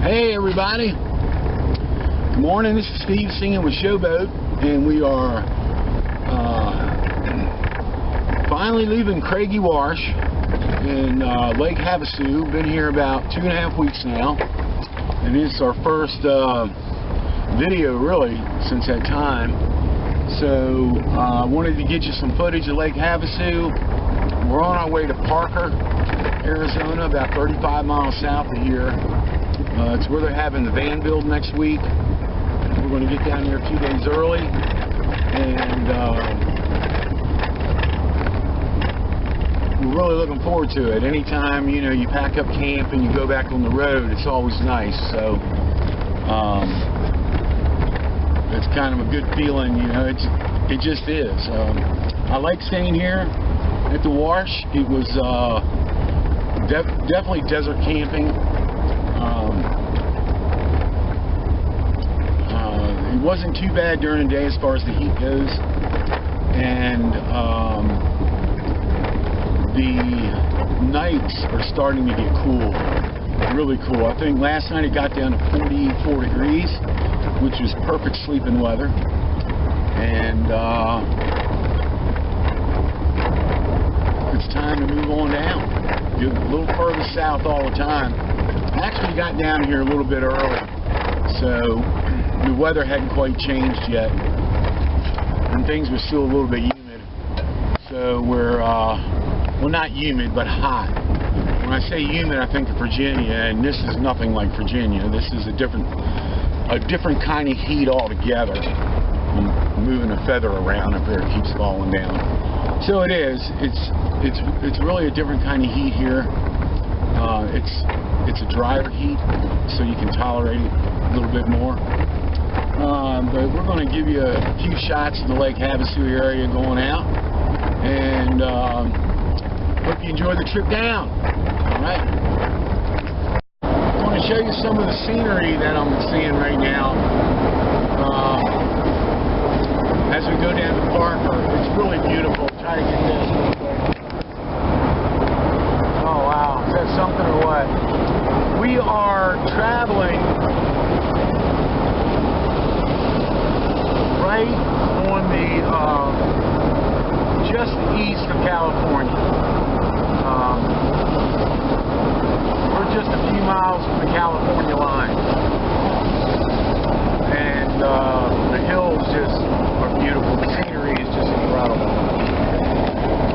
Hey everybody, good morning. This is Steve singing with Showboat, and we are finally leaving Craigie Wash in Lake Havasu. Been here about 2.5 weeks now, and it's our first video really since that time. So I wanted to get you some footage of Lake Havasu. We're on our way to Parker, Arizona, about 35 miles south of here. It's where they're having the van build next week. We're going to get down here a few days early, and we're really looking forward to it. Anytime, you know, you pack up camp and you go back on the road, it's always nice. So it's kind of a good feeling, you know. It just is. I like staying here at the wash. It was definitely desert camping. It wasn't too bad during the day as far as the heat goes, and the nights are starting to get cool, really cool. I think last night it got down to 44 degrees, which was perfect sleeping weather, and it's time to move on down. Get a little further south all the time. I actually got down here a little bit early, so the weather hadn't quite changed yet, and things were still a little bit humid. So we're, well, not humid, but hot. When I say humid, I think of Virginia, and this is nothing like Virginia. This is a different kind of heat altogether. I'm moving a feather around up there, it keeps falling down. So it is. It's really a different kind of heat here. It's a drier heat, so you can tolerate it a little bit more. But we're going to give you a few shots of the Lake Havasu area going out, and hope you enjoy the trip down. Alright. I want to show you some of the scenery that I'm seeing right now. As we go down to Parker, it's really beautiful. Try to get this real quick. Oh wow, is that something or what? We are traveling right on the just east of California. We're just a few miles from the California line, and the hills just are beautiful. The scenery is just incredible.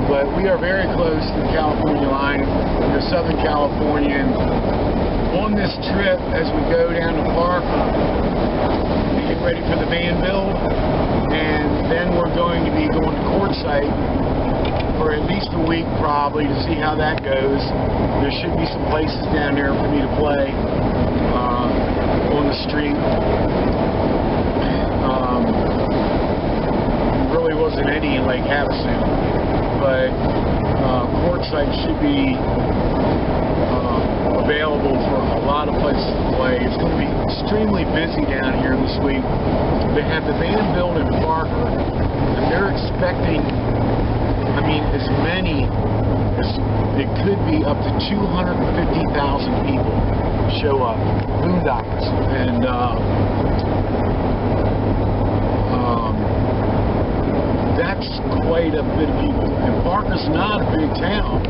But we are very close to the California line, to Southern California. And on this trip, as we go down to Parker, we get ready for the van build, and then we're going to be going to Quartzite for at least a week probably to see how that goes. There should be some places down there for me to play on the street. There really wasn't any in Lake Havasu, but Quartzite should be available for a lot of places to play. It's going to be extremely busy down here this week. They have the van build in Parker, and they're expecting, I mean, as many as it could be up to 250,000 people show up, boondoggers, and that's quite a bit of people. And Parker's not a big town,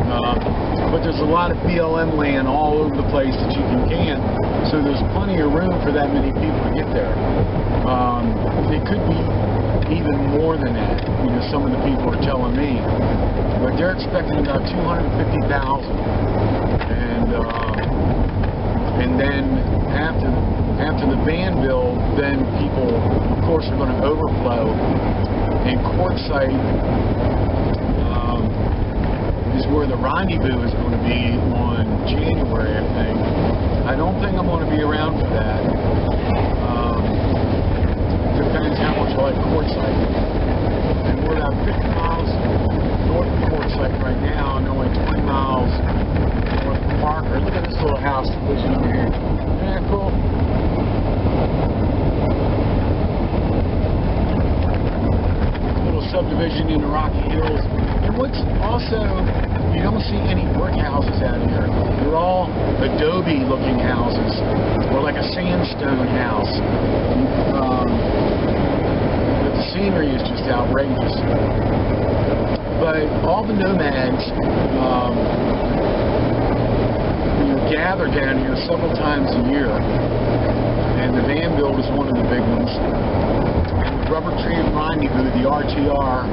but there's a lot of BLM land all over the place that you can camp, so there's plenty of room for that many people to get there. It could be even more than that, you know, some of the people are telling me, but they're expecting about 250,000, and then after the van build, then people, of course, are going to overflow. And Quartzite is where the rendezvous is going to be on January, I think. I don't think I'm going to be around for that. Depends how much I like Quartzite. And we're about 50 miles north of Quartzite right now, and only 20 miles north of Parker. Look at this little house division over here. Isn't that cool? Subdivision in the Rocky Hills. And what's also, you don't see any brick houses out here. They're all adobe looking houses, or like stone house. But the scenery is just outrageous. But all the nomads gather down here several times a year, and the Vanville is one of the big ones. And the Rubber Tree and Rendezvous, the RTR,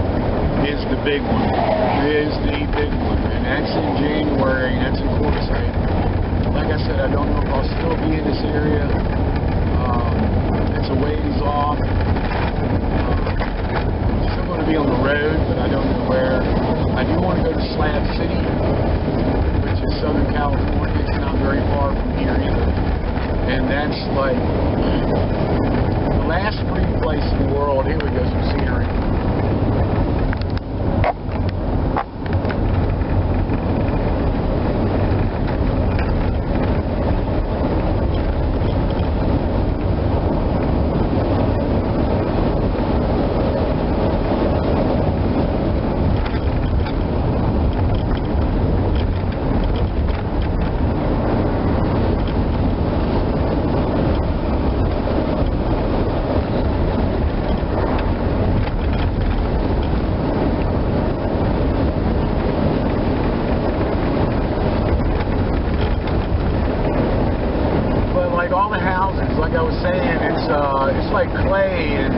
is the big one. And that's in January, and that's in Quartzite. Like I said, I don't know if I'll still be in this area. It's a ways off. I'm still going to be on the road, but I don't know where. I do want to go to Slab City, which is Southern California. It's not very far from here either. And that's like the last free place in the world. Here we go, some scenery. Like I was saying, it's like clay and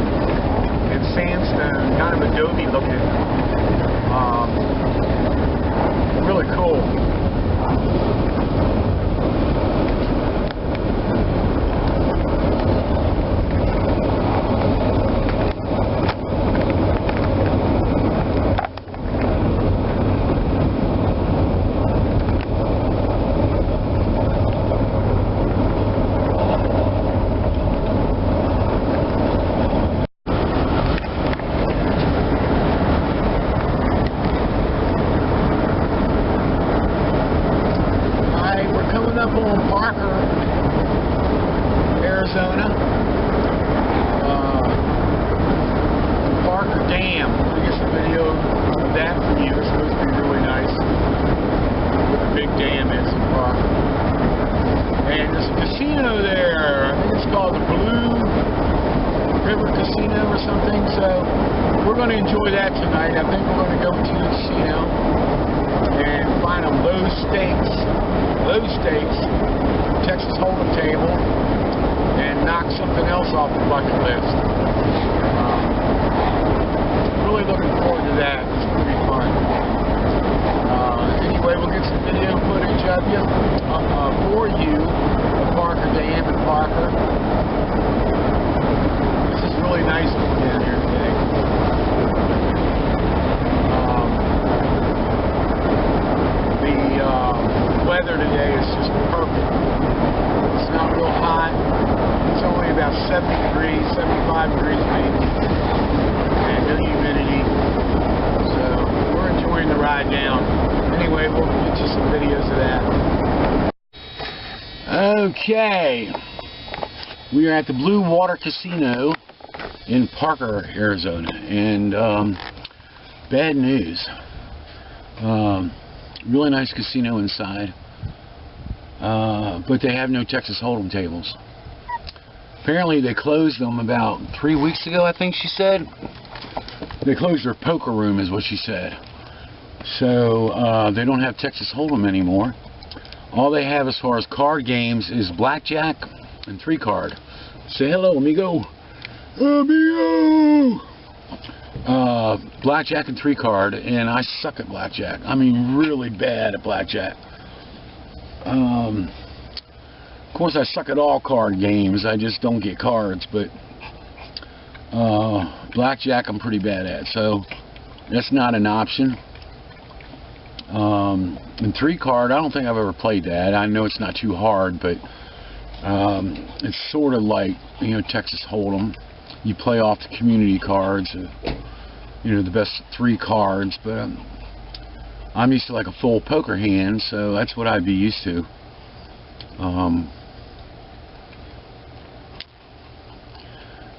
sandstone, kind of adobe looking. Really cool. Up on Parker, Arizona. Parker Dam. I guess a video of that for you. It's supposed to be really nice. Where the big dam is in Parker. And there's a casino there. I think it's called the Blue River Casino or something. So we're going to enjoy that tonight. I think we're going to go to the casino and find a low stakes Texas Hold'em table and knock something else off the bucket list. Really looking forward to that. It's going to be fun. Anyway, we'll get some video footage of you for you of Parker Dam and Parker. This is really nice down here today. The weather today is just perfect. It's not real hot. It's only about 70 degrees, 75 degrees maybe, and no humidity. So we're enjoying the ride down. Anyway, we'll get you some videos of that. Okay, we are at the Blue Water Casino in Parker, Arizona, and bad news. Really nice casino inside, but they have no Texas Hold'em tables. Apparently they closed them about 3 weeks ago, I think she said. They closed their poker room is what she said. So they don't have Texas Hold'em anymore. All they have as far as card games is blackjack and 3-card. Say hello, amigo. Amigo! Blackjack and 3-card, and I suck at blackjack. I mean, really bad at blackjack. Of course, I suck at all card games. I just don't get cards, but blackjack I'm pretty bad at, so that's not an option. And 3-card, I don't think I've ever played that. I know it's not too hard, but it's sort of like, Texas Hold'em. You play off the community cards. The best 3 cards, but I'm used to like a full poker hand, so that's what I'd be used to.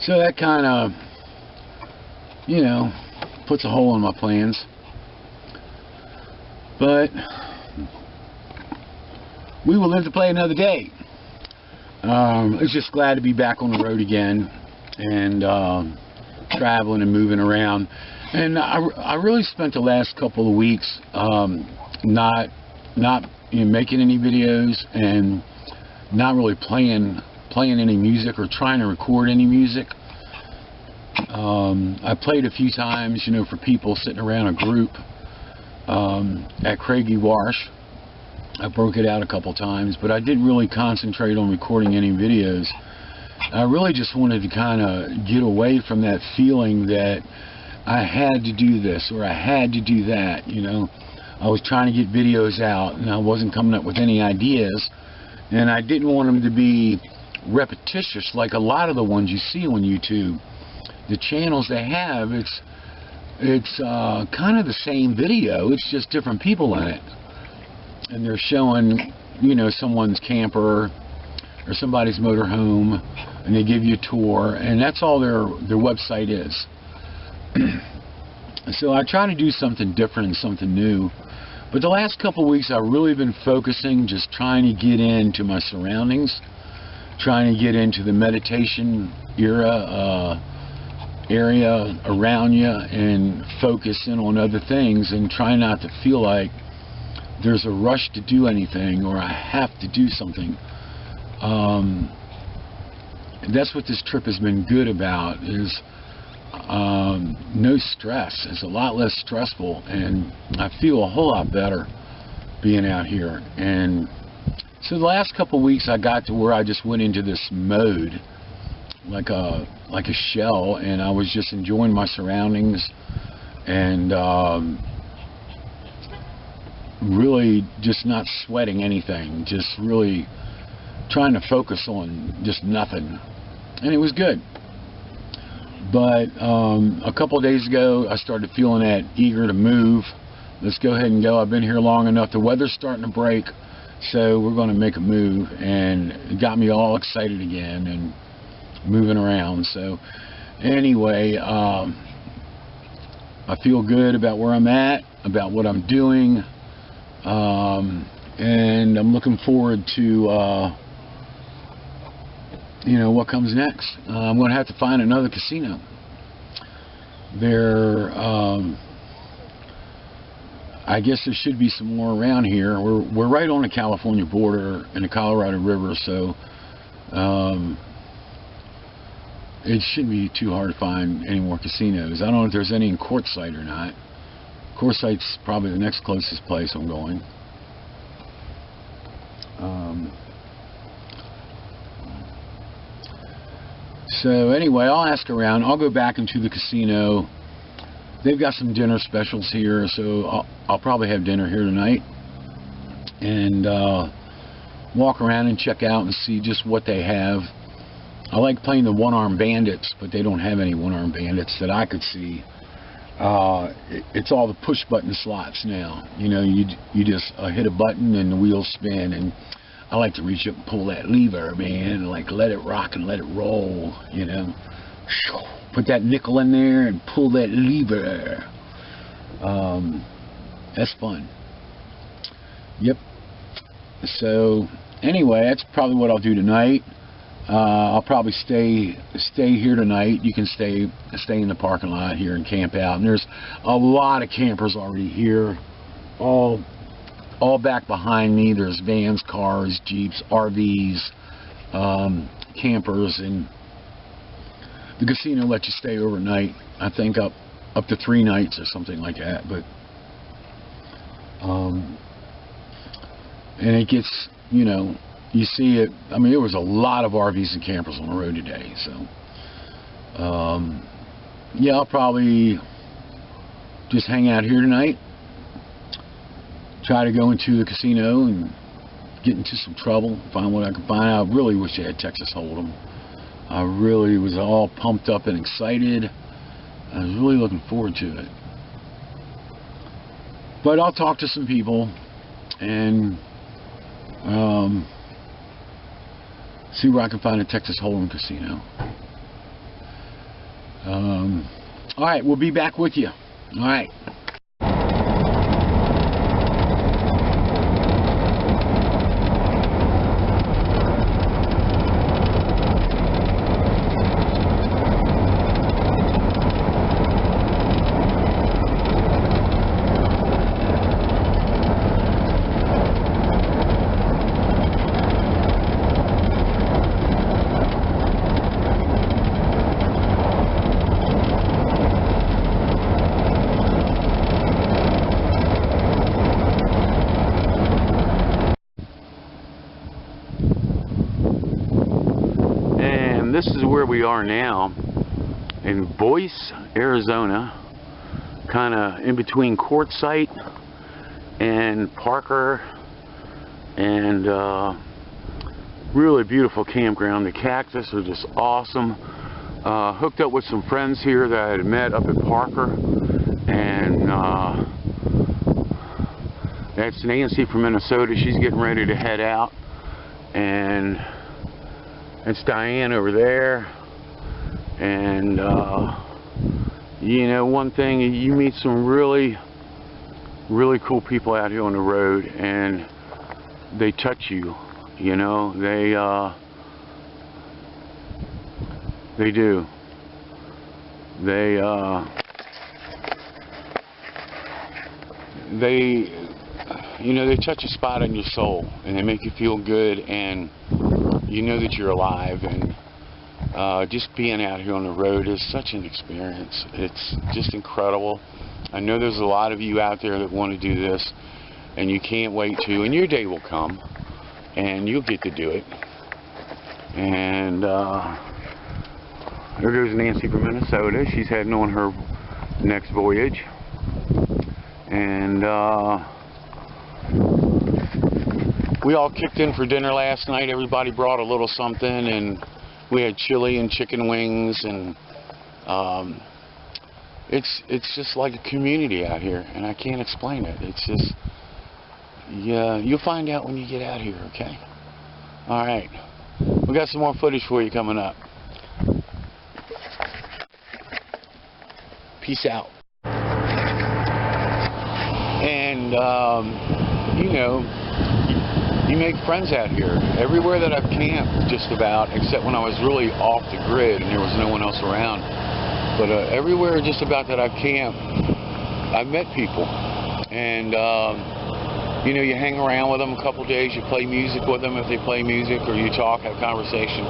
So that kind of, puts a hole in my plans. But we will live to play another day. It's just glad to be back on the road again and traveling and moving around. And I really spent the last couple of weeks not making any videos and not really playing any music or trying to record any music. I played a few times, for people sitting around a group at Craigie Wash. I broke it out a couple times, but I didn't really concentrate on recording any videos. I really just wanted to kind of get away from that feeling that I had to do this or I had to do that. I was trying to get videos out and I wasn't coming up with any ideas, and I didn't want them to be repetitious like a lot of the ones you see on YouTube. The channels they have, it's kind of the same video, it's just different people in it, and they're showing someone's camper or somebody's motorhome, and they give you a tour, and that's all their website is. So I try to do something different and something new, but the last couple of weeks I've really been focusing, just trying to get into my surroundings, trying to get into the meditation area around you and focus in on other things, and try not to feel like there's a rush to do anything or I have to do something. That's what this trip has been good about, is no stress. It's a lot less stressful, and I feel a whole lot better being out here. And so the last couple of weeks I got to where I just went into this mode, like a shell, and I was just enjoying my surroundings and really just not sweating anything, just really trying to focus on just nothing, and it was good. But a couple of days ago I started feeling that eager to move. Let's go ahead and go. I've been here long enough. The weather's starting to break, so we're going to make a move, and it got me all excited again and moving around. So anyway, I feel good about where I'm at, about what I'm doing, and I'm looking forward to what comes next. I'm going to have to find another casino. I guess there should be some more around here. We're right on the California border and the Colorado River, so it shouldn't be too hard to find any more casinos. I don't know if there's any in Quartzite or not. Quartzite's probably the next closest place I'm going. So anyway, I'll ask around. I'll go back into the casino. They've got some dinner specials here, so I'll probably have dinner here tonight and walk around and check out and see just what they have. I like playing the one-arm bandits, but they don't have any one-arm bandits that I could see. It's all the push-button slots now. You just hit a button and the wheels spin, and I like to reach up and pull that lever, man, and like let it rock and let it roll. Put that nickel in there and pull that lever. That's fun. Yep. So anyway, that's probably what I'll do tonight. I'll probably stay here tonight. You can stay in the parking lot here and camp out. And there's a lot of campers already here, all back behind me. There's vans, cars, Jeeps, RVs, campers, and the casino lets you stay overnight. I think up to 3 nights or something like that. But and it gets, you see it. I mean, there was a lot of RVs and campers on the road today. So yeah, I'll probably just hang out here tonight. Try to go into the casino and get into some trouble, find what I can find. I really wish they had Texas Hold'em. I really was all pumped up and excited. I was really looking forward to it. But I'll talk to some people and see where I can find a Texas Hold'em casino. Alright, we'll be back with you. Alright. this is where we are now, in Boise, Arizona, kind of in between Quartzite and Parker, and really beautiful campground. The cactus are just awesome. Hooked up with some friends here that I had met up at Parker, and that's Nancy from Minnesota. She's getting ready to head out, and it's Diane over there. And you know, one thing, you meet some really cool people out here on the road, and they touch you, you know, they do. They you know, they touch a spot in your soul, and they make you feel good, and you know that you're alive. And just being out here on the road is such an experience. It's just incredible. I know there's a lot of you out there that want to do this, and you can't wait to, and your day will come, and you'll get to do it. And there goes Nancy from Minnesota. She's heading on her next voyage. And we all kicked in for dinner last night. Everybody brought a little something, and we had chili and chicken wings, and it's just like a community out here, and I can't explain it. It's just, yeah, you'll find out when you get out here, okay? All right, we got some more footage for you coming up. Peace out. And you know, you make friends out here. Everywhere that I've camped, just about, except when I was really off the grid and there was no one else around. But everywhere just about that I've camped, I've met people. And, you know, you hang around with them a couple days, you play music with them if they play music, or you talk, have conversation.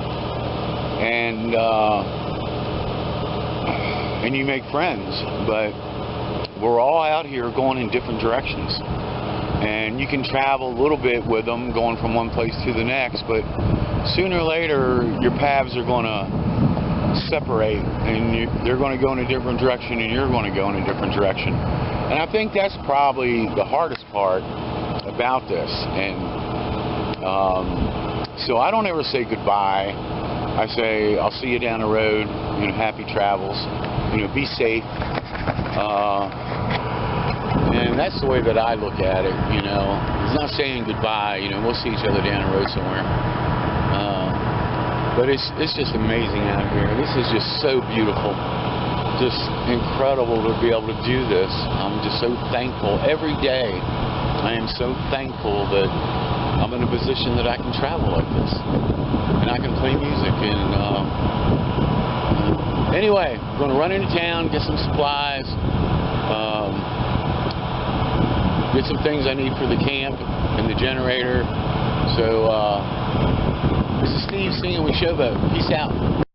And you make friends. But we're all out here going in different directions. And you can travel a little bit with them, going from one place to the next, but sooner or later your paths are going to separate, and they're going to go in a different direction, and you're going to go in a different direction. And I think that's probably the hardest part about this. And so I don't ever say goodbye. I say, I'll see you down the road, you know, happy travels, you know, be safe. And that's the way that I look at it, you know. It's not saying goodbye, you know, we'll see each other down the road somewhere. But it's just amazing out here. This is just so beautiful. Just incredible to be able to do this. I'm just so thankful. Every day I am so thankful that I'm in a position that I can travel like this. And I can play music. And anyway, I'm going to run into town, get some supplies. Get some things I need for the camp and the generator. So this is Steve singing with Showboat. Peace out.